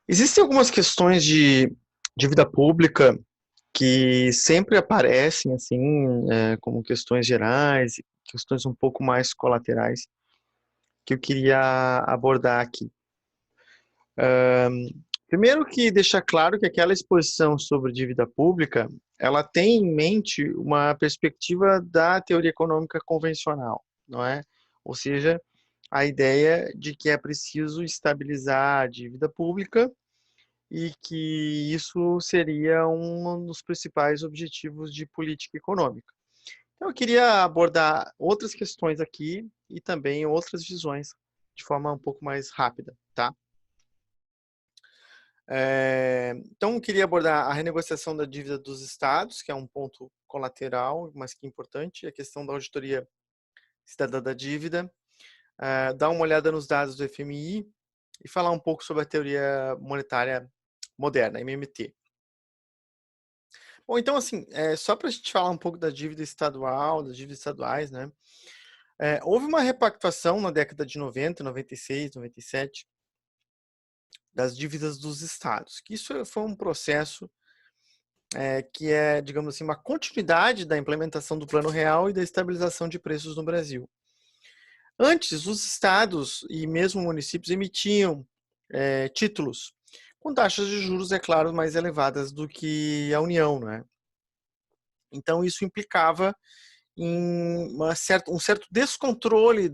Existem algumas questões de dívida pública que sempre aparecem, assim, como questões gerais, questões um pouco mais colaterais, que eu queria abordar aqui. Primeiro que deixar claro que aquela exposição sobre dívida pública, ela tem em mente uma perspectiva da teoria econômica convencional, não é? Ou seja, a ideia de que é preciso estabilizar a dívida pública e que isso seria um dos principais objetivos de política econômica. Então, eu queria abordar outras questões aqui e também outras visões de forma um pouco mais rápida, tá? Então, eu queria abordar a renegociação da dívida dos estados, que é um ponto colateral, mas que é importante, a questão da auditoria cidadã da dívida, dar uma olhada nos dados do FMI e falar um pouco sobre a teoria monetária moderna, MMT. Bom, então, assim, só para a gente falar um pouco da dívida estadual, das dívidas estaduais, né? Houve uma repactuação na década de 90, 96, 97, das dívidas dos estados, que isso foi um processo que é, digamos assim, uma continuidade da implementação do Plano Real e da estabilização de preços no Brasil. Antes, os estados e mesmo municípios emitiam títulos com taxas de juros, é claro, mais elevadas do que a União, né? Então, isso implicava em um certo descontrole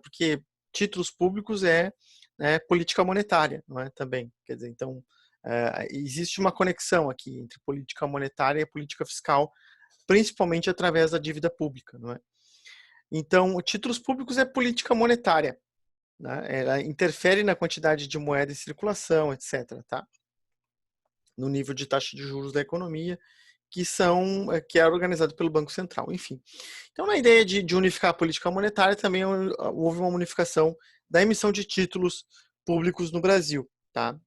porque títulos públicos né, política monetária, não é? Também, quer dizer, então existe uma conexão aqui entre política monetária e política fiscal, principalmente através da dívida pública, não é? Então, títulos públicos é política monetária, né? Ela interfere na quantidade de moeda em circulação, etc., tá? No nível de taxa de juros da economia, que é organizado pelo Banco Central, enfim. Então, na ideia de unificar a política monetária, também houve uma unificação da emissão de títulos públicos no Brasil, tá?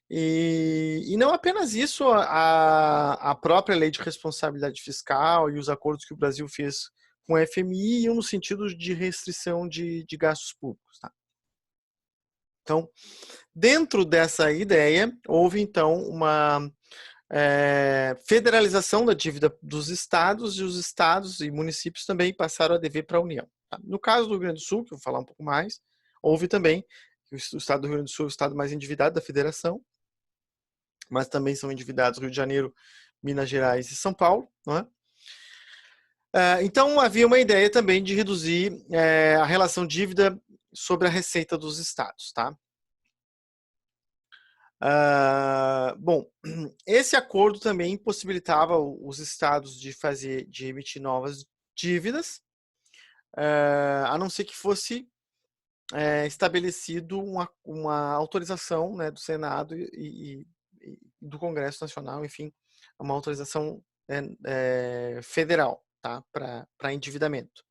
E não apenas isso, a própria lei de responsabilidade fiscal e os acordos que o Brasil fez com o FMI iam no sentido de restrição de gastos públicos, tá? Então, dentro dessa ideia, houve então uma federalização da dívida dos estados, e os estados e municípios também passaram a dever para a União. Tá? No caso do Rio Grande do Sul, que eu vou falar um pouco mais, houve também, o estado do Rio Grande do Sul é o estado mais endividado da federação, mas também são endividados Rio de Janeiro, Minas Gerais e São Paulo. Não é? Então, havia uma ideia também de reduzir a relação dívida sobre a receita dos estados. Tá? Bom, esse acordo também possibilitava os estados de emitir novas dívidas, a não ser que fosse estabelecido uma autorização, né, do Senado e do Congresso Nacional, enfim, uma autorização federal, tá, para endividamento.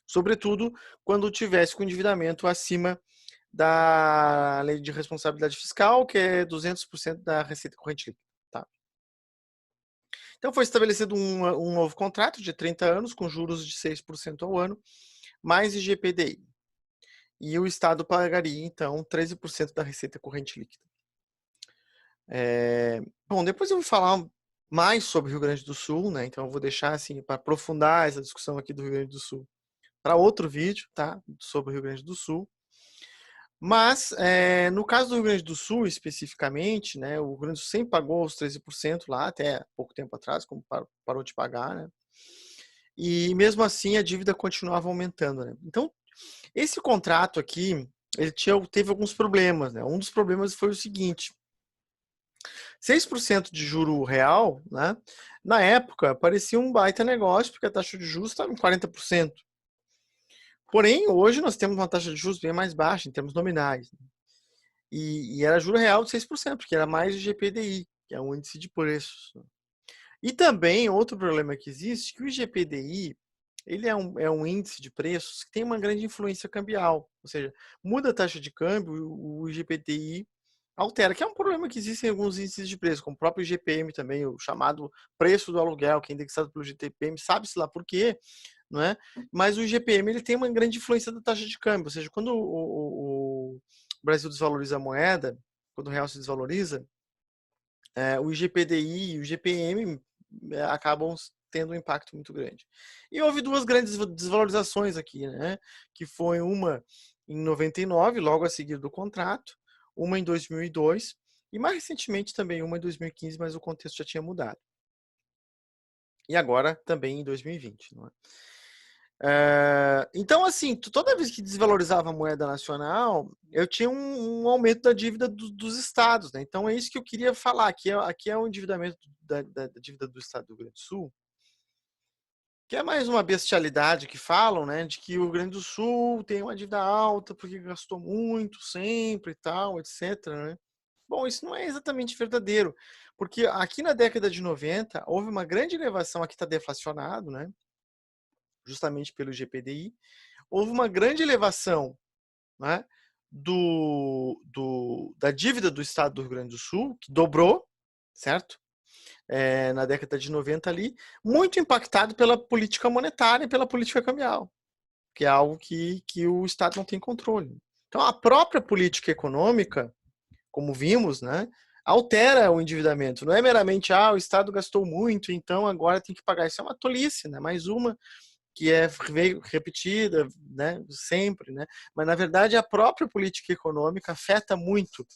Sobretudo quando tivesse com endividamento acima da lei de responsabilidade fiscal, que é 200% da receita corrente líquida. Tá? Então foi estabelecido um novo contrato de 30 anos, com juros de 6% ao ano, mais IGPDI. E o Estado pagaria, então, 13% da receita corrente líquida. Bom, depois eu vou falar mais sobre o Rio Grande do Sul, né? Então eu vou deixar, assim, para aprofundar essa discussão aqui do Rio Grande do Sul, para outro vídeo, tá? Sobre o Rio Grande do Sul. Mas, no caso do Rio Grande do Sul, especificamente, né, o Rio Grande do Sul sempre pagou os 13% lá, até pouco tempo atrás, como parou de pagar, né? E mesmo assim a dívida continuava aumentando, né? Então, esse contrato aqui, teve alguns problemas, né? Um dos problemas foi o seguinte: 6% de juro real, né? Na época, parecia um baita negócio, porque a taxa de juros estava em 40%. Porém, hoje nós temos uma taxa de juros bem mais baixa, em termos nominais. E era juro real de 6%, porque era mais o GPDI, que é um índice de preços. E também, outro problema que existe, que o IGPDI, ele é um índice de preços que tem uma grande influência cambial. Ou seja, muda a taxa de câmbio, o IGPDI altera, que é um problema que existe em alguns índices de preço, como o próprio IGPM também, o chamado preço do aluguel, que é indexado pelo GTPM, sabe-se lá por quê, não é? Mas o IGPM ele tem uma grande influência da taxa de câmbio, ou seja, quando o Brasil desvaloriza a moeda, quando o real se desvaloriza, o IGPDI e o IGPM acabam tendo um impacto muito grande. E houve duas grandes desvalorizações aqui, né? Que foi uma em 99, logo a seguir do contrato, uma em 2002 e mais recentemente também uma em 2015, mas o contexto já tinha mudado. E agora também em 2020, não é? Então, assim, toda vez que desvalorizava a moeda nacional, eu tinha um aumento da dívida dos estados, né? Então, é isso que eu queria falar. Aqui é o endividamento da dívida do estado do Rio Grande do Sul, que é mais uma bestialidade que falam, né? De que o Rio Grande do Sul tem uma dívida alta porque gastou muito sempre e tal, etc, né? Bom, isso não é exatamente verdadeiro, porque aqui na década de 90 houve uma grande elevação, aqui está deflacionado, né? Justamente pelo GPDI, houve uma grande elevação, né, da dívida do estado do Rio Grande do Sul, que dobrou, certo? Na década de 90 ali, muito impactado pela política monetária e pela política cambial, que é algo que o estado não tem controle. Então, a própria política econômica, como vimos, né, altera o endividamento. Não é meramente, o estado gastou muito, então agora tem que pagar. Isso é uma tolice, né? Mais uma que é repetida, né, sempre, né? Mas na verdade a própria política econômica afeta muito,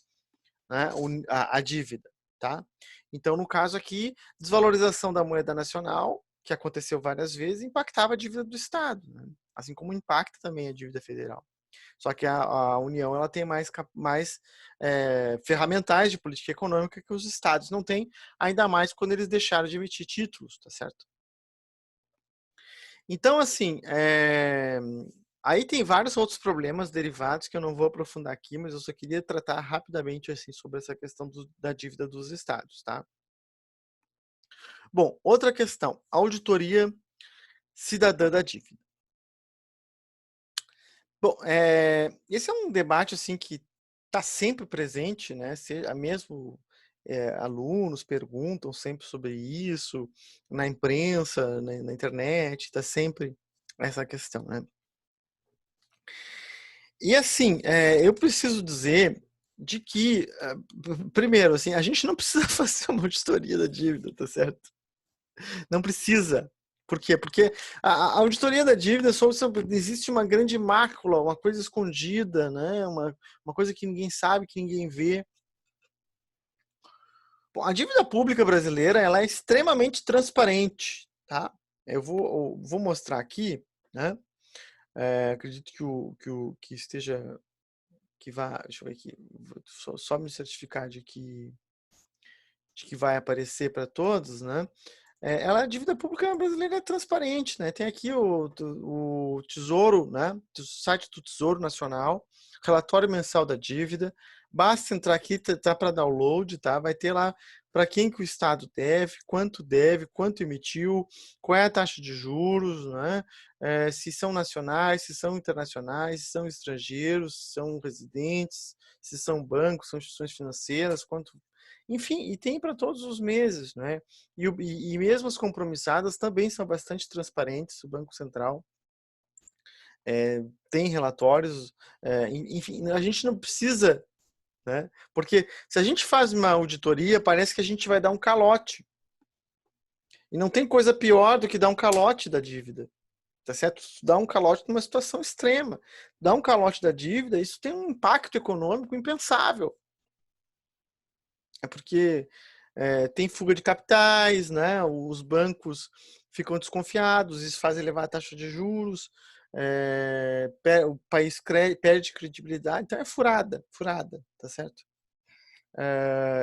né, a dívida, tá? Então no caso aqui, desvalorização da moeda nacional, que aconteceu várias vezes, impactava a dívida do Estado, né? Assim como impacta também a dívida federal. Só que a União ela tem mais ferramentais de política econômica que os estados não têm, ainda mais quando eles deixaram de emitir títulos, tá certo? Então, assim, aí tem vários outros problemas derivados que eu não vou aprofundar aqui, mas eu só queria tratar rapidamente assim sobre essa questão da dívida dos estados, tá? Bom, outra questão, auditoria cidadã da dívida. Bom, esse é um debate assim que está sempre presente, né? Mesmo alunos perguntam sempre sobre isso, na imprensa, na internet, está sempre essa questão, né? E assim, eu preciso dizer de que, primeiro, assim, a gente não precisa fazer uma auditoria da dívida, tá certo? Não precisa. Por quê? Porque a auditoria da dívida existe uma grande mácula, uma coisa escondida, né? Uma coisa que ninguém sabe, que ninguém vê. Bom, a dívida pública brasileira ela é extremamente transparente, tá? Eu vou mostrar aqui, né? Acredito que esteja que vai, deixa eu ver aqui, vou só me certificar de que vai aparecer para todos, né? A dívida pública brasileira é transparente, né? Tem aqui o Tesouro, né? O site do Tesouro Nacional, relatório mensal da dívida. Basta entrar aqui, tá para download, tá? Vai ter lá para quem que o Estado deve, quanto emitiu, qual é a taxa de juros, né? Se são nacionais, se são internacionais, se são estrangeiros, se são residentes, se são bancos, são instituições financeiras, quanto, enfim, e tem para todos os meses, né? E mesmo as compromissadas também são bastante transparentes. O Banco Central tem relatórios, enfim, a gente não precisa, né? Porque se a gente faz uma auditoria, parece que a gente vai dar um calote. E não tem coisa pior do que dar um calote da dívida, tá certo? Dar um calote numa situação extrema. Dar um calote da dívida, isso tem um impacto econômico impensável. É porque tem fuga de capitais, né? Os bancos ficam desconfiados, isso faz elevar a taxa de juros, o país perde credibilidade, então é furada, tá certo?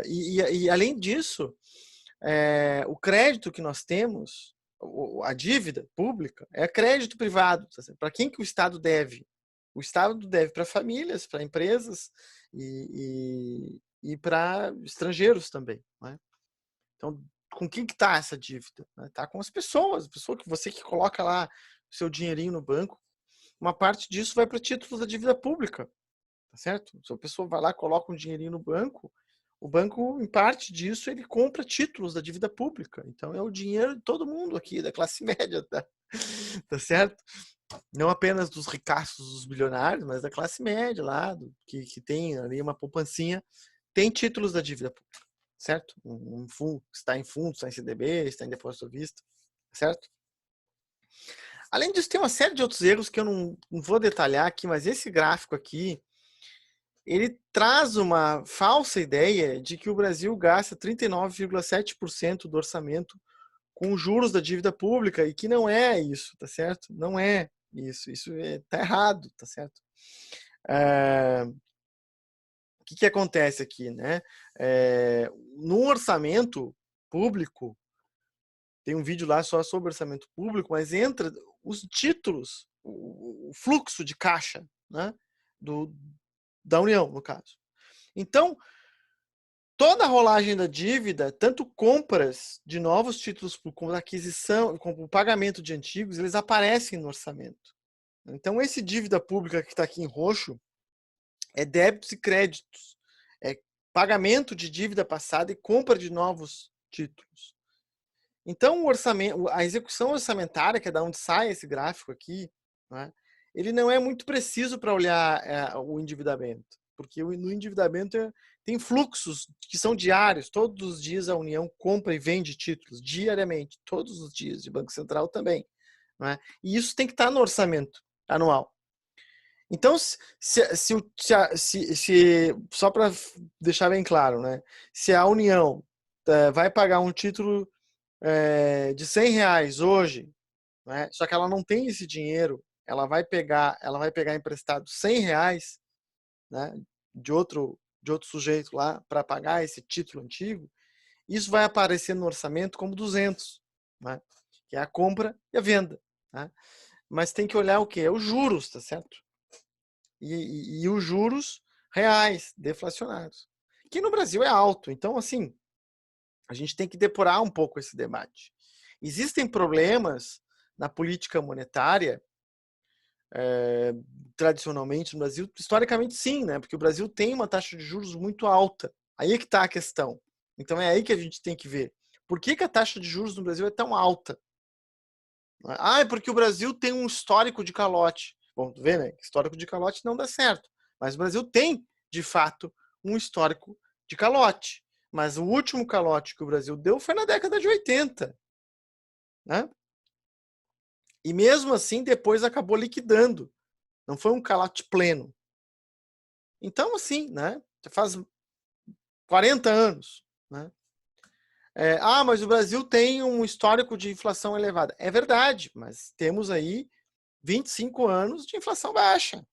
E além disso, o crédito que nós temos, a dívida pública, é crédito privado, tá certo? Para quem que o Estado deve? O Estado deve para famílias, para empresas e para estrangeiros também, né? Então, com quem que está essa dívida? Está com as pessoas, que você que coloca lá o seu dinheirinho no banco, uma parte disso vai para títulos da dívida pública, tá certo? Se a pessoa vai lá, coloca um dinheirinho no banco, o banco, em parte disso, ele compra títulos da dívida pública. Então, é o dinheiro de todo mundo aqui, da classe média, tá certo? Não apenas dos ricaços, dos bilionários, mas da classe média lá, que tem ali uma poupancinha tem títulos da dívida pública, certo? Um fundo, está em fundo, está em CDB, está em depósito à vista, certo? Além disso, tem uma série de outros erros que eu não vou detalhar aqui, mas esse gráfico aqui, ele traz uma falsa ideia de que o Brasil gasta 39,7% do orçamento com juros da dívida pública, e que não é isso, tá certo? Não é isso, tá errado, tá certo? O que acontece aqui, né? No orçamento público, tem um vídeo lá só sobre orçamento público, mas entra os títulos, o fluxo de caixa, né? Da União, no caso. Então, toda a rolagem da dívida, tanto compras de novos títulos como aquisição, como o pagamento de antigos, eles aparecem no orçamento. Então, esse dívida pública que está aqui em roxo é débitos e créditos, é pagamento de dívida passada e compra de novos títulos. Então, o orçamento, a execução orçamentária, que é da onde sai esse gráfico aqui, né, ele não é muito preciso para olhar o endividamento, porque no endividamento tem fluxos que são diários. Todos os dias a União compra e vende títulos, diariamente, todos os dias, de Banco Central também. Né? E isso tem que estar no orçamento anual. Então, só para deixar bem claro, né? Se a União vai pagar um título de R$100 hoje, né? Só que ela não tem esse dinheiro, ela vai pegar emprestado R$100, né? de outro sujeito lá para pagar esse título antigo, isso vai aparecer no orçamento como 200, né? Que é a compra e a venda. Né? Mas tem que olhar o quê? É os juros, tá certo? E os juros reais, deflacionários, que no Brasil é alto. Então, assim, a gente tem que depurar um pouco esse debate. Existem problemas na política monetária, tradicionalmente no Brasil, historicamente sim, né? Porque o Brasil tem uma taxa de juros muito alta. Aí é que está a questão. Então é aí que a gente tem que ver. Por que a taxa de juros no Brasil é tão alta? É porque o Brasil tem um histórico de calote. Bom, tu vê, né? Histórico de calote não dá certo. Mas o Brasil tem, de fato, um histórico de calote. Mas o último calote que o Brasil deu foi na década de 80. Né? E mesmo assim, depois acabou liquidando. Não foi um calote pleno. Então, assim, né? Já faz 40 anos. Né? Mas o Brasil tem um histórico de inflação elevada. É verdade, mas temos aí 25 anos de inflação baixa.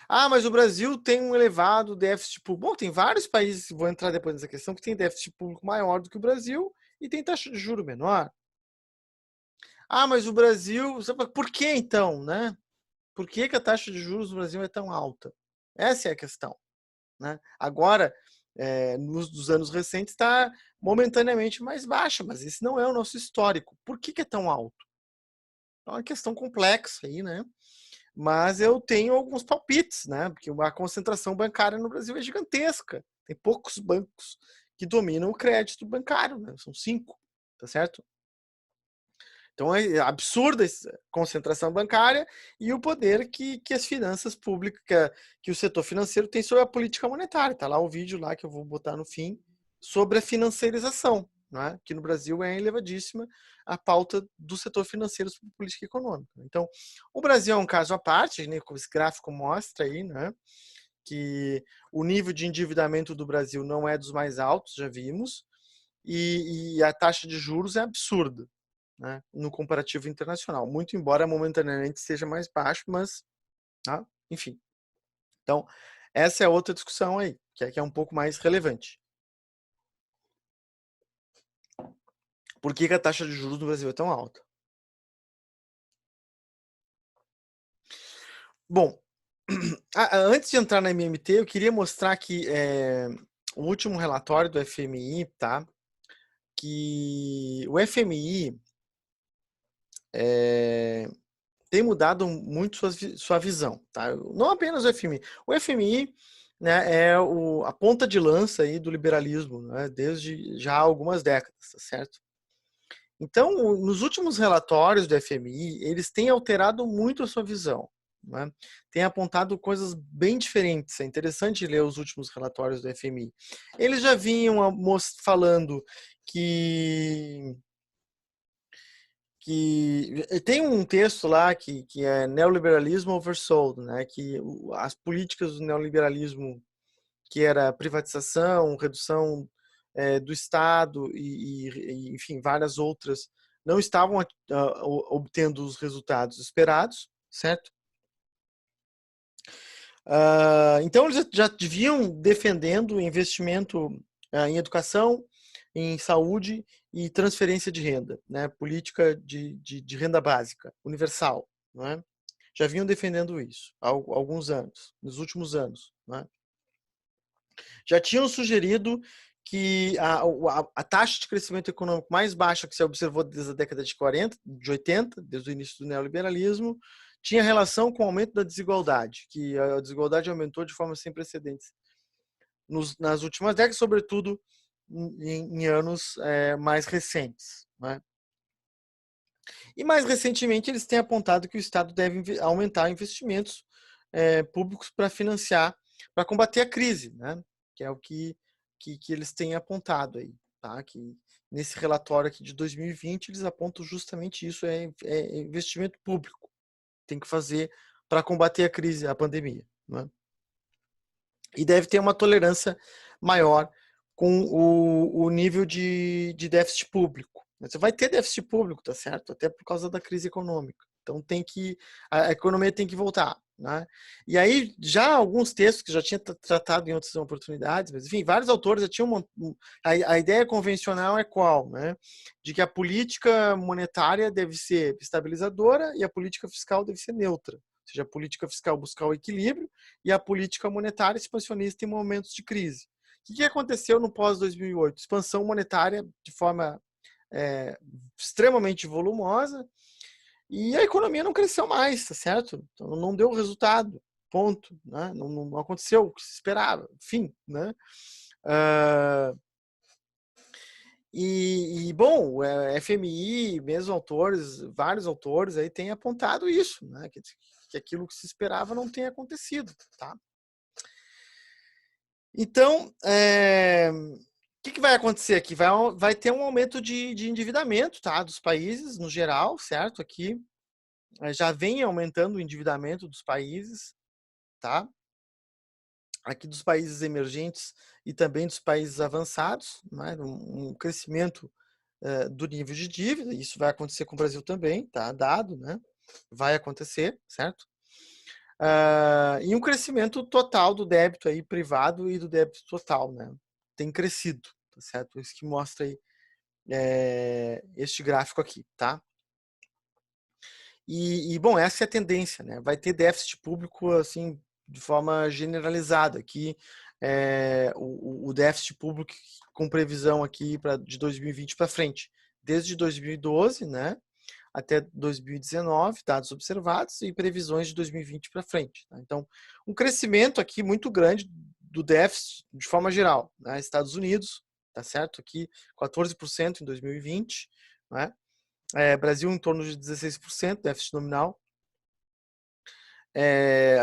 Mas o Brasil tem um elevado déficit público. Bom, tem vários países, vou entrar depois nessa questão, que tem déficit público maior do que o Brasil e tem taxa de juro menor. Mas o Brasil... Por que então, né? Por que a taxa de juros do Brasil é tão alta? Essa é a questão. Né? Agora, nos anos recentes, está momentaneamente mais baixa, mas esse não é o nosso histórico. Por que é tão alto? É uma questão complexa aí, né? Mas eu tenho alguns palpites, né? Porque a concentração bancária no Brasil é gigantesca. Tem poucos bancos que dominam o crédito bancário, né? São 5, tá certo? Então é absurda essa concentração bancária e o poder que as finanças públicas, que o setor financeiro tem sobre a política monetária. Tá lá o vídeo lá que eu vou botar no fim sobre a financiarização, né? Que no Brasil é elevadíssima a pauta do setor financeiro sobre política econômica. Então, o Brasil é um caso à parte, né? Como esse gráfico mostra aí, né? Que o nível de endividamento do Brasil não é dos mais altos, já vimos, e a taxa de juros é absurda. Né, no comparativo internacional, muito embora momentaneamente seja mais baixo, mas, enfim. Então, essa é outra discussão aí, que é um pouco mais relevante. Por que a taxa de juros no Brasil é tão alta? Bom, antes de entrar na MMT, eu queria mostrar aqui o último relatório do FMI, tá? Que o FMI tem mudado muito sua visão, tá? Não apenas o FMI. O FMI, né, é a ponta de lança aí do liberalismo, né, desde já há algumas décadas, tá certo? Então, nos últimos relatórios do FMI, eles têm alterado muito a sua visão. né, tem apontado coisas bem diferentes. É interessante ler os últimos relatórios do FMI. Eles já vinham falando que tem um texto lá que é neoliberalismo oversold, né, que as políticas do neoliberalismo, que era privatização, redução do Estado enfim, várias outras, não estavam obtendo os resultados esperados, certo? Então, eles já deviam defendendo investimento em educação, em saúde e transferência de renda, né? Política de renda básica, universal. Né? Já vinham defendendo isso há alguns anos, nos últimos anos. Né? Já tinham sugerido que a taxa de crescimento econômico mais baixa que se observou desde a década de 40, de 80, desde o início do neoliberalismo, tinha relação com o aumento da desigualdade, que a desigualdade aumentou de forma sem precedentes nas últimas décadas, sobretudo em anos mais recentes. Né? E mais recentemente eles têm apontado que o Estado deve aumentar investimentos públicos para financiar, para combater a crise, né? Que é o que eles têm apontado aí, tá? Que nesse relatório aqui de 2020 eles apontam justamente isso, é investimento público, tem que fazer para combater a crise, a pandemia, né? E deve ter uma tolerância maior com o nível de déficit público. Você vai ter déficit público, tá certo? Até por causa da crise econômica. Então a economia tem que voltar. Né? E aí, já alguns textos que já tinha tratado em outras oportunidades, mas enfim, vários autores já tinham a ideia convencional é qual? Né? De que a política monetária deve ser estabilizadora e a política fiscal deve ser neutra. Ou seja, a política fiscal buscar o equilíbrio e a política monetária expansionista em momentos de crise. O que aconteceu no pós-2008? Expansão monetária de forma extremamente volumosa e a economia não cresceu mais, tá certo? Então, não deu resultado, ponto. Né? Não aconteceu o que se esperava, enfim. Né? Bom, FMI, mesmo autores, vários autores aí têm apontado isso, né? Que aquilo que se esperava não tem acontecido, tá? Então, o que vai acontecer aqui? Vai ter um aumento de endividamento, tá? Dos países, no geral, certo? Aqui já vem aumentando o endividamento dos países, tá? Aqui dos países emergentes e também dos países avançados, né? Um crescimento do nível de dívida, isso vai acontecer com o Brasil também, tá? Dado, né? Vai acontecer, certo? E um crescimento total do débito aí privado e do débito total, né? Tem crescido, tá certo? Isso que mostra aí este gráfico aqui, tá? Bom, essa é a tendência, né? Vai ter déficit público assim de forma generalizada aqui, o déficit público com previsão aqui de 2020 para frente, desde 2012, né? Até 2019, dados observados, e previsões de 2020 para frente. Tá? Então, um crescimento aqui muito grande do déficit de forma geral. Né? Estados Unidos, tá certo? Aqui 14% em 2020, né? Brasil em torno de 16%, déficit nominal.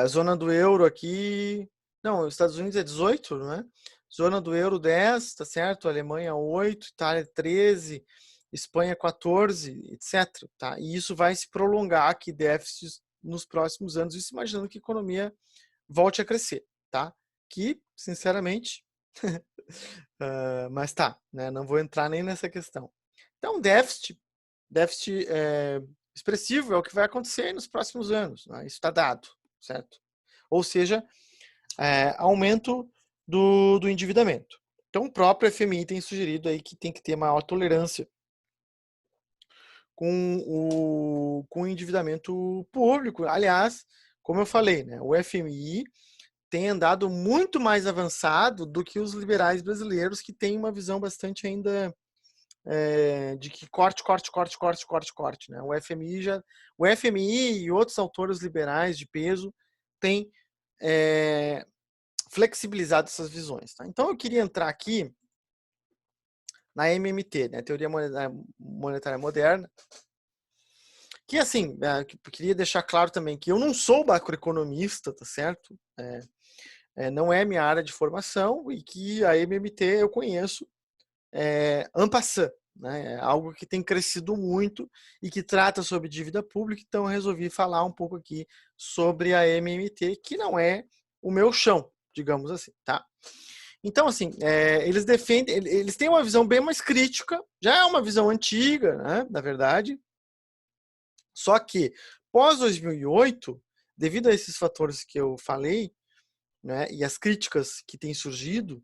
A zona do euro aqui, não, os Estados Unidos é 18, né? Zona do euro 10, tá certo? Alemanha 8, Itália 13, Espanha 14, etc. Tá? E isso vai se prolongar aqui, déficits nos próximos anos, isso imaginando que a economia volte a crescer, tá? Que, sinceramente, mas tá, né? Não vou entrar nem nessa questão. Então, déficit expressivo é o que vai acontecer nos próximos anos, né? Isso está dado, certo? Ou seja, aumento do endividamento. Então, o próprio FMI tem sugerido aí que tem que ter maior tolerância com o endividamento público. Aliás, como eu falei, né, o FMI tem andado muito mais avançado do que os liberais brasileiros, que têm uma visão bastante ainda de que corte. Né? O FMI e outros autores liberais de peso têm flexibilizado essas visões. Tá? Então eu queria entrar aqui na MMT, né? Teoria Monetária Moderna, que assim, que queria deixar claro também que eu não sou macroeconomista, tá certo? Não é minha área de formação e que a MMT eu conheço en passant, né? É algo que tem crescido muito e que trata sobre dívida pública, então eu resolvi falar um pouco aqui sobre a MMT, que não é o meu chão, digamos assim, tá? Então, assim, eles defendem, eles têm uma visão bem mais crítica, já é uma visão antiga, né, na verdade, só que pós 2008, devido a esses fatores que eu falei, né, e as críticas que têm surgido,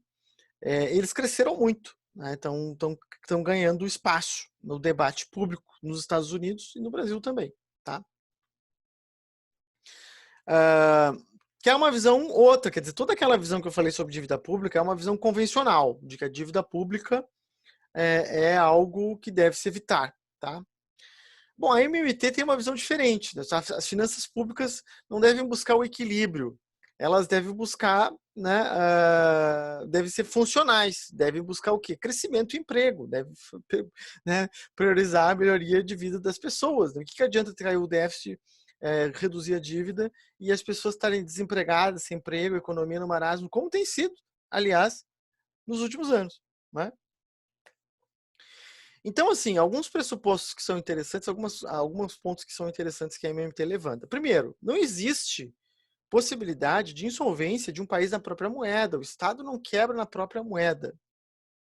eles cresceram muito, né, estão ganhando espaço no debate público nos Estados Unidos e no Brasil também, tá? Que é uma visão outra, quer dizer, toda aquela visão que eu falei sobre dívida pública é uma visão convencional, de que a dívida pública é algo que deve se evitar, tá? Bom, a MMT tem uma visão diferente, né? As finanças públicas não devem buscar o equilíbrio, elas devem buscar, né, devem ser funcionais, devem buscar o quê? Crescimento e emprego, devem, né, priorizar a melhoria de vida das pessoas. O que adianta ter o déficit, reduzir a dívida e as pessoas estarem desempregadas, sem emprego, economia no marasmo, como tem sido, aliás, nos últimos anos, né? Então, assim, alguns pressupostos que são interessantes, alguns pontos que são interessantes que a MMT levanta. Primeiro, não existe possibilidade de insolvência de um país na própria moeda. O Estado não quebra na própria moeda,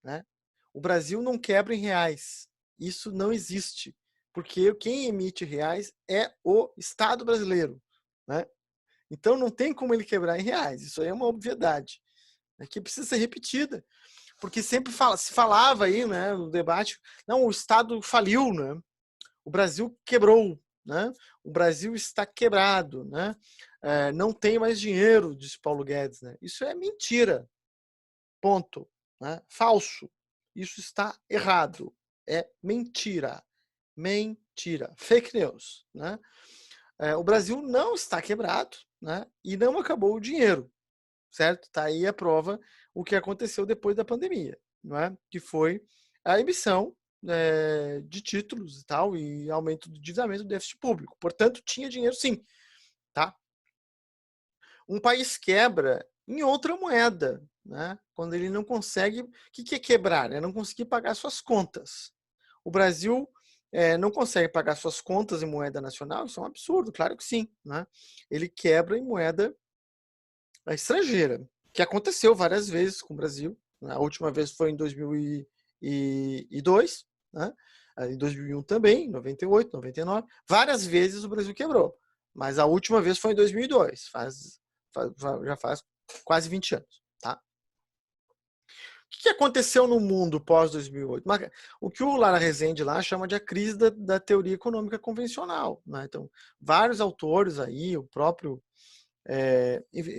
né? O Brasil não quebra em reais. Isso não existe, porque quem emite reais é o Estado brasileiro, né? Então não tem como ele quebrar em reais. Isso aí é uma obviedade, né, que precisa ser repetida, porque sempre se falava aí, né, no debate, não, o Estado faliu, né? O Brasil quebrou, né? O Brasil está quebrado, né? Não tem mais dinheiro, disse Paulo Guedes, né? Isso é mentira, ponto, né? Falso. Isso está errado. É mentira. Mentira. Fake news, né? O Brasil não está quebrado, né? E não acabou o dinheiro, certo? Tá aí a prova o que aconteceu depois da pandemia, não é? Que foi a emissão de títulos e tal, e aumento do endividamento do déficit público. Portanto, tinha dinheiro sim, tá? Um país quebra em outra moeda, né? Quando ele não consegue... O que é quebrar? É não conseguir pagar suas contas. O Brasil não consegue pagar suas contas em moeda nacional, isso é um absurdo, claro que sim, né? Ele quebra em moeda estrangeira, que aconteceu várias vezes com o Brasil. A última vez foi em 2002, né? Em 2001 também, em 98, 99. Várias vezes o Brasil quebrou, mas a última vez foi em 2002, já faz quase 20 anos. Tá? O que aconteceu no mundo pós 2008? O que o Lara Rezende lá chama de a crise da teoria econômica convencional. Né? Então, vários autores aí, o próprio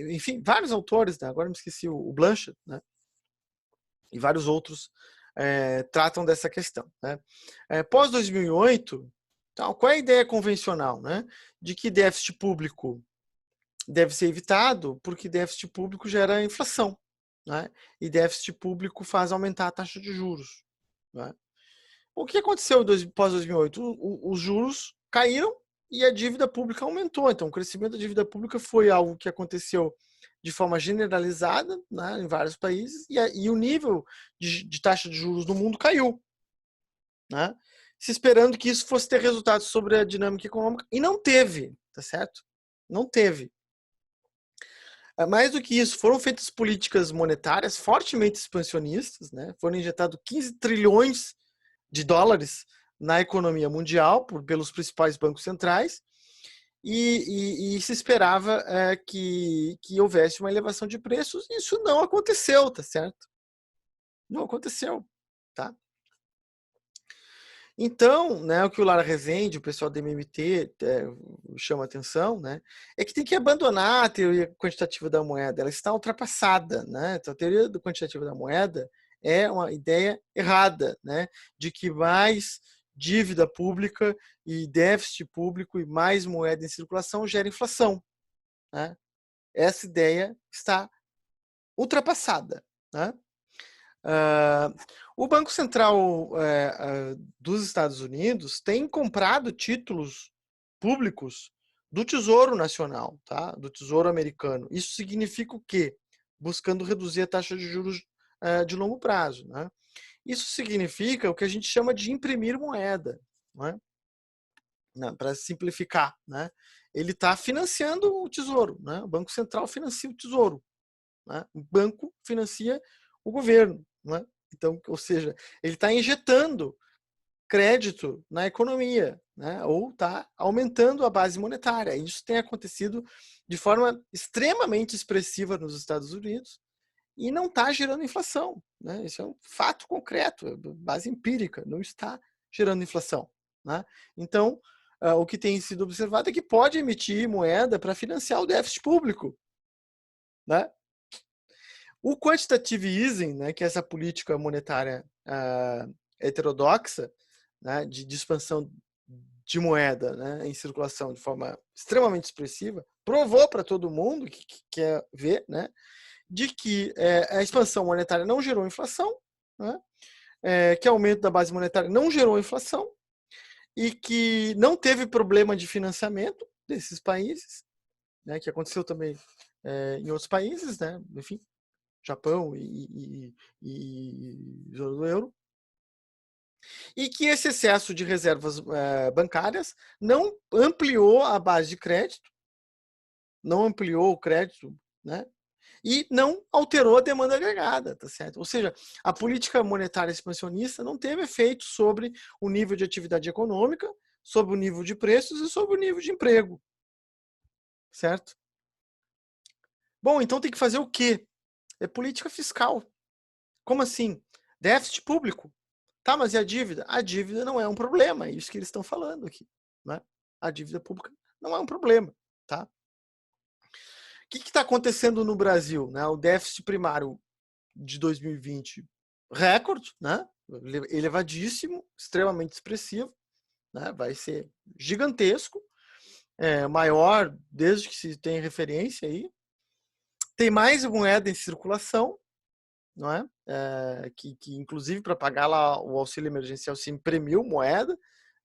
enfim, vários autores, né? Agora me esqueci o Blanchard, né? E vários outros tratam dessa questão. Né? Pós 2008, então, qual é a ideia convencional? Né? De que déficit público deve ser evitado porque déficit público gera inflação. Né? E déficit público faz aumentar a taxa de juros. Né? O que aconteceu pós 2008? Os juros caíram e a dívida pública aumentou. Então, o crescimento da dívida pública foi algo que aconteceu de forma generalizada, né, em vários países, e o nível de taxa de juros no mundo caiu. Né, se esperando que isso fosse ter resultados sobre a dinâmica econômica, e não teve, tá certo? Não teve. Mais do que isso, foram feitas políticas monetárias fortemente expansionistas, né, foram injetados 15 trilhões de dólares na economia mundial pelos principais bancos centrais e se esperava que houvesse uma elevação de preços. Isso não aconteceu, tá certo? Não aconteceu, tá? Então, né, o que o Lara Rezende, o pessoal do MMT chama atenção, né, é que tem que abandonar a teoria quantitativa da moeda. Ela está ultrapassada, né? Então, a teoria quantitativa da moeda é uma ideia errada, né, de que mais dívida pública e déficit público e mais moeda em circulação gera inflação, né? Essa ideia está ultrapassada, né? O Banco Central dos Estados Unidos tem comprado títulos públicos do Tesouro Nacional, tá? Do Tesouro Americano. Isso significa o quê? Buscando reduzir a taxa de juros de longo prazo, né? Isso significa o que a gente chama de imprimir moeda, né? Para simplificar, né? Ele está financiando o Tesouro, né? O Banco Central financia o Tesouro, né? O banco financia o governo, né? Então, ou seja, ele está injetando crédito na economia, né? Ou está aumentando a base monetária. Isso tem acontecido de forma extremamente expressiva nos Estados Unidos e não está gerando inflação, né? Isso é um fato concreto, base empírica, não está gerando inflação, né? Então, o que tem sido observado é que pode emitir moeda para financiar o déficit público, né? O quantitative easing, né, que é essa política monetária heterodoxa, né, de expansão de moeda, né, em circulação de forma extremamente expressiva, provou para todo mundo que quer ver, né, de que a expansão monetária não gerou inflação, né, que o aumento da base monetária não gerou inflação e que não teve problema de financiamento desses países, né, que aconteceu também em outros países, né, enfim, Japão e zona do euro, e que esse excesso de reservas bancárias não ampliou a base de crédito, não ampliou o crédito, né? E não alterou a demanda agregada, tá certo? Ou seja, a política monetária expansionista não teve efeito sobre o nível de atividade econômica, sobre o nível de preços e sobre o nível de emprego, certo? Bom, então tem que fazer o quê? É política fiscal. Como assim? Déficit público. Tá, mas e a dívida? A dívida não é um problema, é isso que eles estão falando aqui, né? A dívida pública não é um problema, tá? O que está acontecendo no Brasil, né? O déficit primário de 2020, recorde, né? Elevadíssimo, extremamente expressivo, né? Vai ser gigantesco, maior desde que se tem referência aí. Tem mais moeda em circulação, não é? Que inclusive para pagar lá o auxílio emergencial se imprimiu moeda,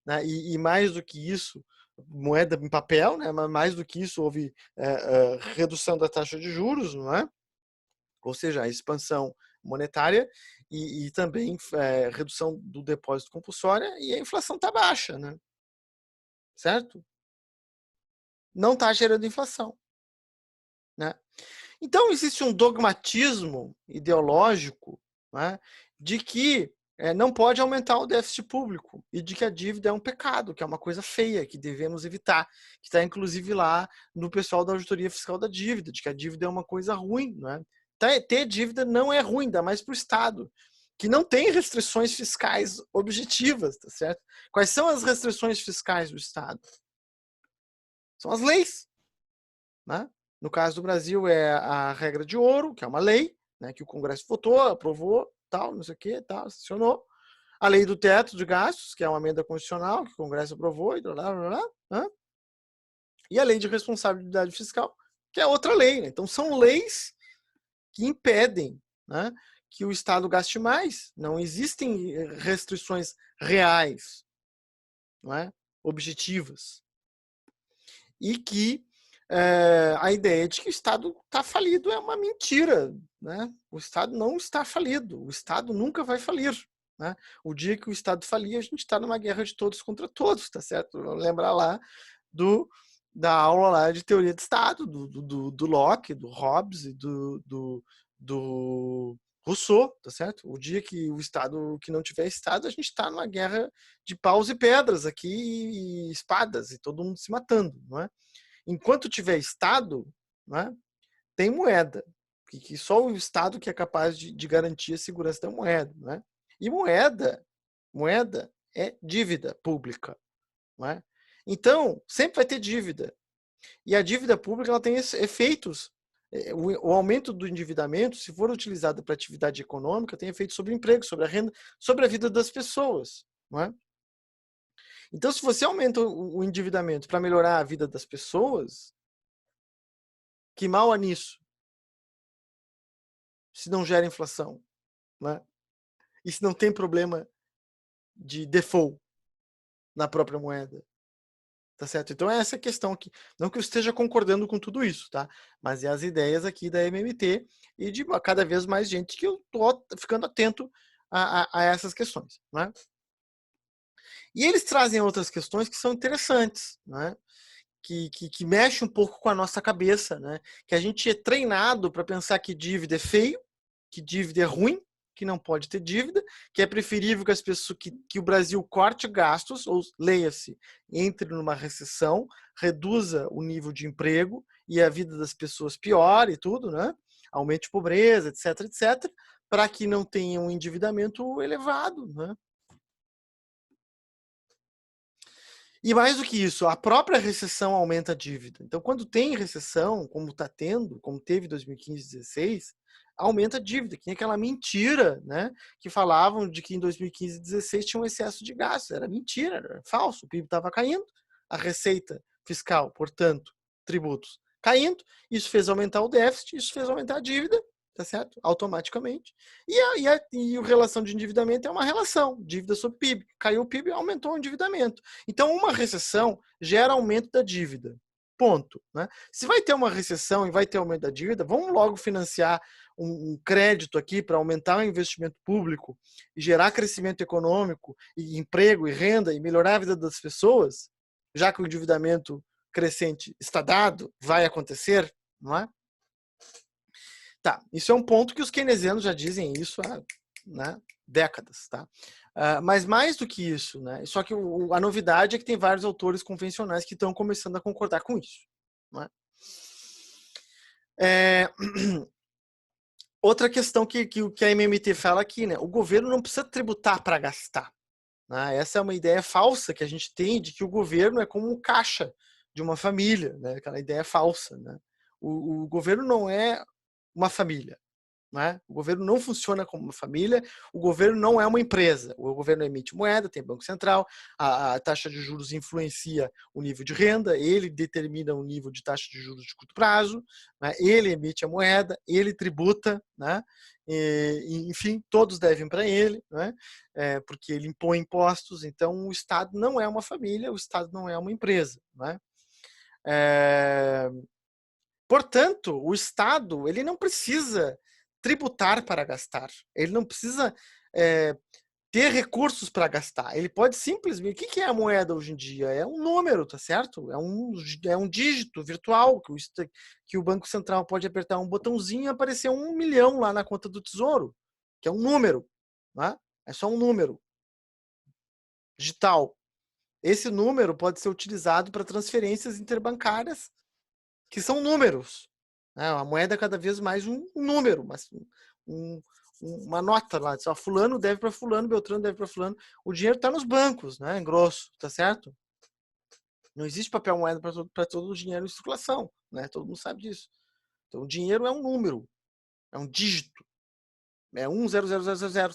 né? E mais do que isso, moeda em papel, né? Mas mais do que isso houve redução da taxa de juros, não é? Ou seja, a expansão monetária e também redução do depósito compulsório, e a inflação está baixa, né? Certo? Não está gerando inflação, né? Então, existe um dogmatismo ideológico, né, de que não pode aumentar o déficit público e de que a dívida é um pecado, que é uma coisa feia, que devemos evitar, que está inclusive lá no pessoal da auditoria fiscal da dívida, de que a dívida é uma coisa ruim. Né? Ter dívida não é ruim, ainda mais para o Estado, que não tem restrições fiscais objetivas, tá certo? Quais são as restrições fiscais do Estado? São as leis, né? No caso do Brasil é a regra de ouro, que é uma lei, né, que o Congresso votou, aprovou, tal, não sei o que, tal, sancionou. A lei do teto de gastos, que é uma emenda constitucional, que o Congresso aprovou, e blá, blá, blá, blá. E a lei de responsabilidade fiscal, que é outra lei. Né? Então são leis que impedem, né, que o Estado gaste mais. Não existem restrições reais, não é? Objetivas. E que a ideia de que o Estado está falido é uma mentira. Né? O Estado não está falido. O Estado nunca vai falir. Né? O dia que o Estado falir, a gente está numa guerra de todos contra todos, tá certo? Vamos lembrar lá da aula lá de teoria de Estado, do Locke, do Hobbes e do Rousseau, tá certo? O dia que o Estado, que não tiver Estado, a gente está numa guerra de paus e pedras aqui, e espadas, e todo mundo se matando, não é? Enquanto tiver Estado, né, tem moeda, que só o Estado que é capaz de garantir a segurança da moeda. Né? E moeda é dívida pública. Né? Então, sempre vai ter dívida. E a dívida pública ela tem efeitos. O aumento do endividamento, se for utilizado para atividade econômica, tem efeito sobre o emprego, sobre a renda, sobre a vida das pessoas. Não é? Então, se você aumenta o endividamento para melhorar a vida das pessoas, que mal há nisso? Se não gera inflação, né? E se não tem problema de default na própria moeda, Tá certo? Então é essa questão aqui. Não que eu esteja concordando com tudo isso, tá? Mas é as ideias aqui da MMT e de cada vez mais gente que eu tô ficando atento a essas questões, né? E eles trazem outras questões que são interessantes, né? Que mexe um pouco com a nossa cabeça, né? Que a gente é treinado para pensar que dívida é feio, que dívida é ruim, que não pode ter dívida, que é preferível que as pessoas que o Brasil corte gastos, ou leia-se, entre numa recessão, reduza o nível de emprego e a vida das pessoas piore e tudo, né? Aumente a pobreza, etc, etc, para que não tenha um endividamento elevado, né? E mais do que isso, a própria recessão aumenta a dívida. Então, quando tem recessão, como está tendo, como teve em 2015 e 2016, aumenta a dívida. Que nem aquela mentira, né? Que falavam de que em 2015 e 2016 tinha um excesso de gasto. Era mentira, era falso. O PIB estava caindo, a receita fiscal, portanto, tributos caindo. Isso fez aumentar o déficit, isso fez aumentar a dívida, tá certo? Automaticamente. E a relação de endividamento é uma relação, dívida sobre PIB. Caiu o PIB, aumentou o endividamento. Então, uma recessão gera aumento da dívida. Ponto. Né? Se vai ter uma recessão e vai ter aumento da dívida, vamos logo financiar um crédito aqui para aumentar o investimento público e gerar crescimento econômico, e emprego e renda e melhorar a vida das pessoas, já que o endividamento crescente está dado, vai acontecer, não é? Tá, isso é um ponto que os keynesianos já dizem isso há, né, décadas, tá? Mas mais do que isso, né? Só que a novidade é que tem vários autores convencionais que estão começando a concordar com isso. Né? Outra questão que a MMT fala aqui, né? O governo não precisa tributar para gastar. Né? Essa é uma ideia falsa que a gente tem de que o governo é como um caixa de uma família, né? Aquela ideia falsa, né? O governo não é uma família. Né? O governo não funciona como uma família, o governo não é uma empresa. O governo emite moeda, tem Banco Central, a taxa de juros influencia o nível de renda, ele determina o nível de taxa de juros de curto prazo, né? Ele emite a moeda, ele tributa, né? Enfim, todos devem para ele, né? Porque ele impõe impostos, então o Estado não é uma família, o Estado não é uma empresa. Né? Portanto, o Estado ele não precisa tributar para gastar. Ele não precisa ter recursos para gastar. Ele pode simplesmente... O que é a moeda hoje em dia? É um número, tá certo? É um dígito virtual que o Banco Central pode apertar um botãozinho e aparecer 1 milhão lá na conta do Tesouro, que é um número. Né? É só um número digital. Esse número pode ser utilizado para transferências interbancárias, que são números. A moeda é cada vez mais um número, uma nota lá. Só fulano deve para fulano, Beltrano deve para fulano. O dinheiro está nos bancos, né? Em grosso, tá certo? Não existe papel moeda para todo o dinheiro em circulação, né? Todo mundo sabe disso. Então, o dinheiro é um número, é um dígito. É 1000000,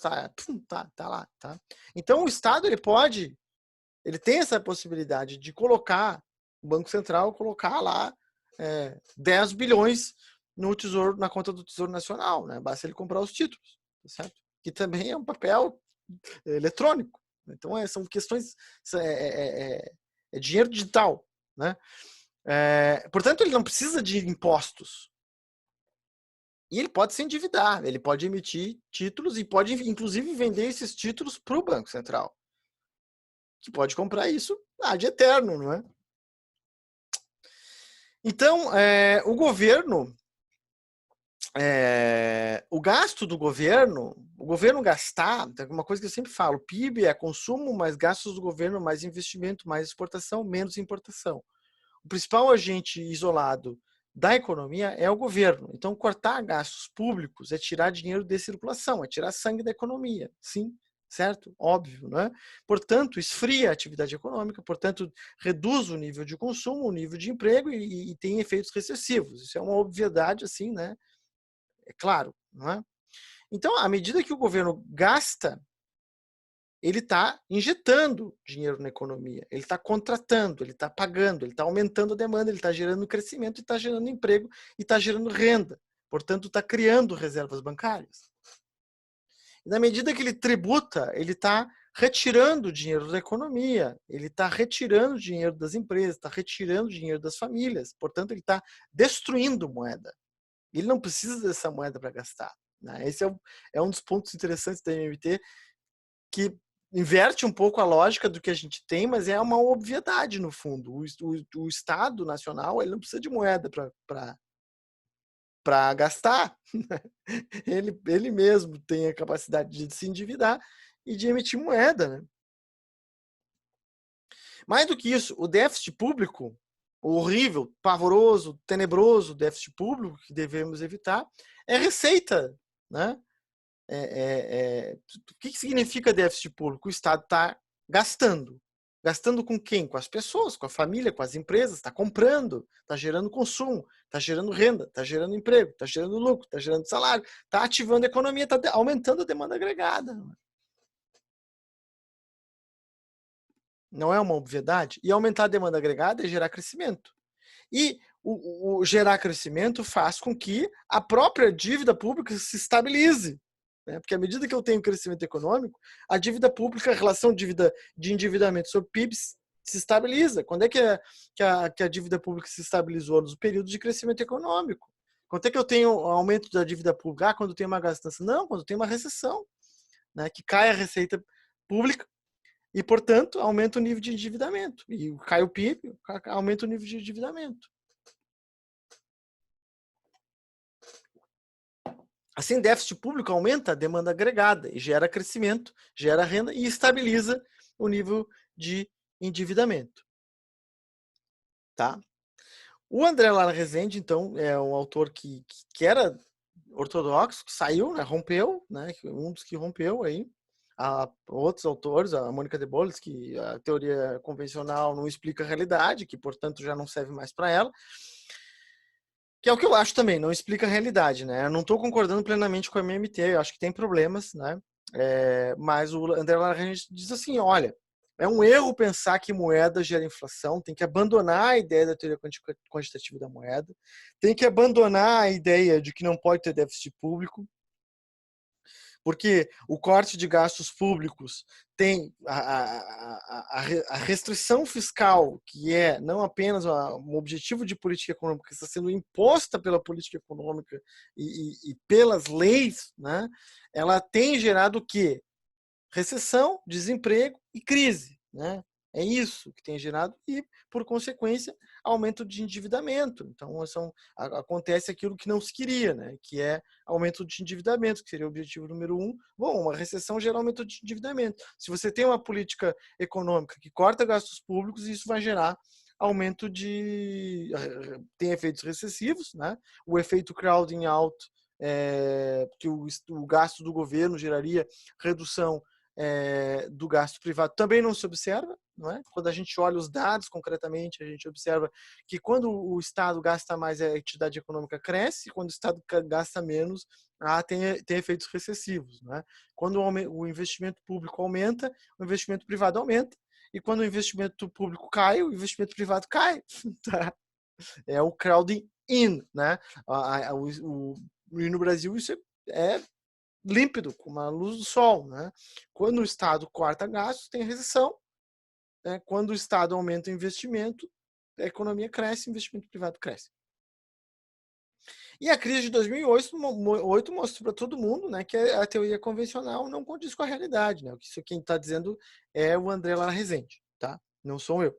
tá lá, tá? Então, o Estado ele tem essa possibilidade de colocar, o Banco Central colocar lá 10 bilhões no tesouro, na conta do Tesouro Nacional, né? Basta ele comprar os títulos, certo? Que também é um papel eletrônico. Então, são questões... É dinheiro digital, né? Portanto, ele não precisa de impostos. E ele pode se endividar, ele pode emitir títulos e pode, inclusive, vender esses títulos para o Banco Central, que pode comprar isso de eterno, não é? Então, o governo, o gasto do governo, o governo gastar, uma coisa que eu sempre falo, PIB é consumo, mais gastos do governo, mais investimento, mais exportação, menos importação. O principal agente isolado da economia é o governo. Então, cortar gastos públicos é tirar dinheiro de circulação, é tirar sangue da economia. Sim, certo? Óbvio, né? Portanto, esfria a atividade econômica, portanto, reduz o nível de consumo, o nível de emprego e tem efeitos recessivos. Isso é uma obviedade, assim, né? É claro, não é? Então, à medida que o governo gasta, ele está injetando dinheiro na economia, ele está contratando, ele está pagando, ele está aumentando a demanda, ele está gerando crescimento, está gerando emprego e está gerando renda. Portanto, está criando reservas bancárias. E na medida que ele tributa, ele está retirando dinheiro da economia, ele está retirando dinheiro das empresas, está retirando dinheiro das famílias, portanto, ele está destruindo moeda. Ele não precisa dessa moeda para gastar. Né? Esse é um dos pontos interessantes da MMT, que inverte um pouco a lógica do que a gente tem, mas é uma obviedade, no fundo. O Estado Nacional ele não precisa de moeda para gastar. Ele mesmo tem a capacidade de se endividar e de emitir moeda. Né? Mais do que isso, o déficit público, o horrível, pavoroso, tenebroso déficit público que devemos evitar, é receita. Né? O que significa déficit público? O Estado está gastando. Gastando com quem? Com as pessoas, com a família, com as empresas, está comprando, está gerando consumo, está gerando renda, está gerando emprego, está gerando lucro, está gerando salário, está ativando a economia, está aumentando a demanda agregada. Não é uma obviedade? E aumentar a demanda agregada é gerar crescimento. E o gerar crescimento faz com que a própria dívida pública se estabilize. Né? Porque à medida que eu tenho crescimento econômico, a dívida pública, a relação de endividamento sobre PIB se estabiliza. Quando é que a dívida pública se estabilizou? Nos períodos de crescimento econômico. Quando é que eu tenho aumento da dívida pública? Quando tem uma gastança? Não, quando tem uma recessão. Né? Que cai a receita pública e, portanto, aumenta o nível de endividamento. E cai o PIB, aumenta o nível de endividamento. Assim, déficit público aumenta a demanda agregada e gera crescimento, gera renda e estabiliza o nível de endividamento. Tá? O André Lara Rezende, então, é um autor que era ortodoxo, que saiu, né, rompeu, né, um dos que rompeu aí. Há outros autores, a Mônica de Boles, que a teoria convencional não explica a realidade, que, portanto, já não serve mais para ela. Que é o que eu acho também, não explica a realidade, né? Eu não estou concordando plenamente com a MMT, eu acho que tem problemas, né? Mas o André Larrañaga diz assim, olha, é um erro pensar que moeda gera inflação, tem que abandonar a ideia da teoria quantitativa da moeda, tem que abandonar a ideia de que não pode ter déficit público, porque o corte de gastos públicos tem a restrição fiscal, que é não apenas um objetivo de política econômica, que está sendo imposta pela política econômica e pelas leis, né? Ela tem gerado o quê? Recessão, desemprego e crise. Né? É isso que tem gerado e, por consequência, aumento de endividamento. Então, acontece aquilo que não se queria, né? Que é aumento de endividamento, que seria o objetivo número 1. Bom, uma recessão gera aumento de endividamento. Se você tem uma política econômica que corta gastos públicos, isso vai gerar aumento de... tem efeitos recessivos, né? O efeito crowding out, que o gasto do governo geraria redução do gasto privado também não se observa, não é? Quando a gente olha os dados concretamente, a gente observa que quando o Estado gasta mais, a atividade econômica cresce, quando o Estado gasta menos, tem efeitos recessivos. Não é? Quando o investimento público aumenta, o investimento privado aumenta, e quando o investimento público cai, o investimento privado cai. Tá? É o crowding in. Né? E no Brasil isso é límpido, como a luz do sol. Né? Quando o Estado corta gastos, tem recessão. Né? Quando o Estado aumenta o investimento, a economia cresce, o investimento privado cresce. E a crise de 2008 mostrou para todo mundo, né, que a teoria convencional não condiz com a realidade. Né? Isso quem está dizendo é o André Lara Rezende, tá? Não sou eu.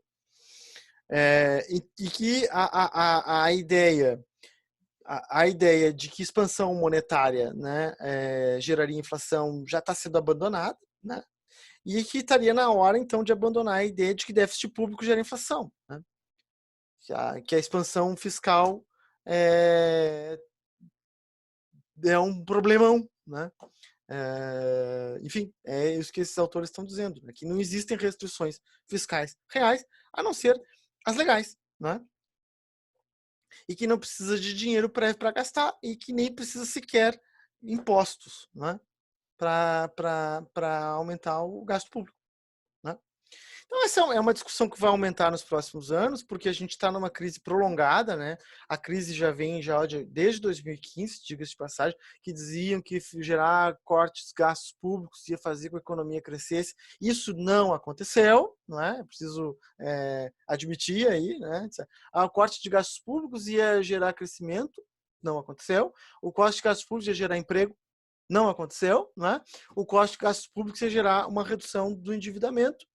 E que a ideia de que expansão monetária, né, geraria inflação já está sendo abandonada, né, e que estaria na hora, então, de abandonar a ideia de que déficit público gera inflação. Né, que a expansão fiscal é um problemão. Né, enfim, é isso que esses autores estão dizendo, né, que não existem restrições fiscais reais, a não ser as legais. Né, e que não precisa de dinheiro prévio para gastar e que nem precisa sequer impostos, né, para aumentar o gasto público. Né? Então, essa é uma discussão que vai aumentar nos próximos anos, porque a gente está numa crise prolongada, né? A crise já vem desde 2015, diga-se de passagem, que diziam que gerar cortes de gastos públicos ia fazer com que a economia crescesse. Isso não aconteceu, não é? Preciso admitir aí, né? O corte de gastos públicos ia gerar crescimento, não aconteceu. O corte de gastos públicos ia gerar emprego, não aconteceu, né? O corte de gastos públicos ia gerar uma redução do endividamento,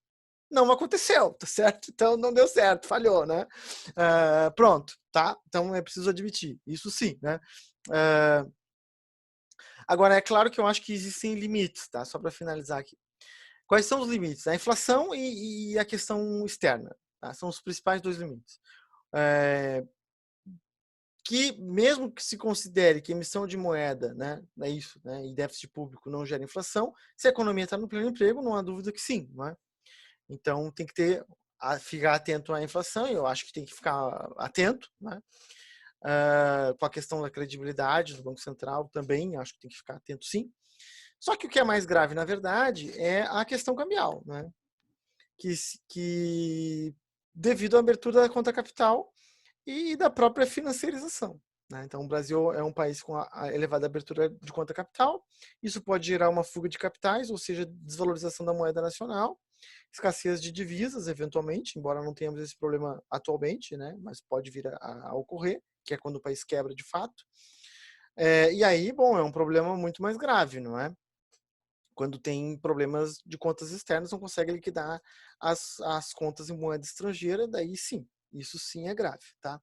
não aconteceu, tá certo? Então não deu certo, falhou, né? Pronto, tá? Então é preciso admitir, isso sim, né? Agora, é claro que eu acho que existem limites, tá? Só para finalizar aqui. Quais são os limites? A inflação e a questão externa, tá? São os principais dois limites. Que mesmo que se considere que emissão de moeda, né, é isso, né, e déficit público não gera inflação, se a economia está no pleno emprego, não há dúvida que sim, não é? Então tem que ficar atento à inflação, e eu acho que tem que ficar atento, né? Com a questão da credibilidade do Banco Central também, acho que tem que ficar atento sim. Só que o que é mais grave, na verdade, é a questão cambial, né? Que devido à abertura da conta capital e da própria financiarização, né? Então, o Brasil é um país com a elevada abertura de conta capital, isso pode gerar uma fuga de capitais, ou seja, desvalorização da moeda nacional, escassez de divisas, eventualmente, embora não tenhamos esse problema atualmente, né? Mas pode vir a ocorrer, que é quando o país quebra de fato. E aí, bom, é um problema muito mais grave, não é? Quando tem problemas de contas externas, não consegue liquidar as contas em moeda estrangeira, daí sim, isso sim é grave, tá?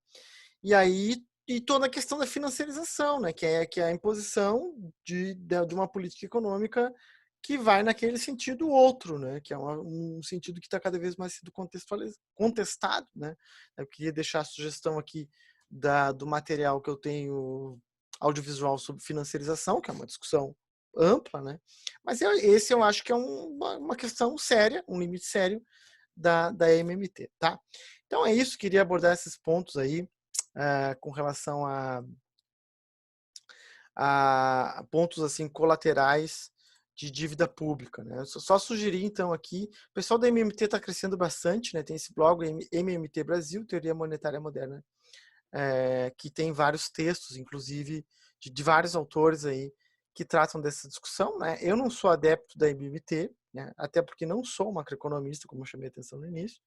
E aí, e toda a questão da financiarização, né? Que é a imposição de uma política econômica que vai naquele sentido outro, né? Que é um sentido que está cada vez mais sendo contestado, né? Eu queria deixar a sugestão aqui do material que eu tenho audiovisual sobre financiarização, que é uma discussão ampla, né? Mas esse eu acho que é uma questão séria, um limite sério da MMT, tá? Então é isso, queria abordar esses pontos aí com relação a pontos assim colaterais de dívida pública, né? Só sugerir então aqui, o pessoal da MMT está crescendo bastante, né? Tem esse blog MMT Brasil, Teoria Monetária Moderna, que tem vários textos, inclusive de vários autores aí que tratam dessa discussão, né? Eu não sou adepto da MMT, né? Até porque não sou macroeconomista, como eu chamei a atenção no início,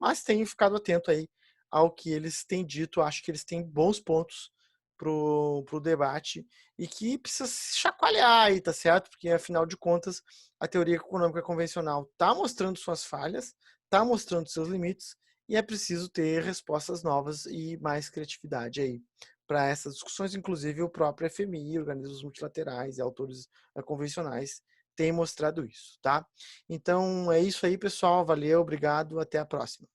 mas tenho ficado atento aí ao que eles têm dito. Acho que eles têm bons pontos pro debate e que precisa se chacoalhar aí, tá certo? Porque, afinal de contas, a teoria econômica convencional está mostrando suas falhas, está mostrando seus limites, e é preciso ter respostas novas e mais criatividade aí para essas discussões. Inclusive, o próprio FMI, organismos multilaterais e autores convencionais têm mostrado isso, tá? Então, é isso aí, pessoal. Valeu, obrigado, até a próxima.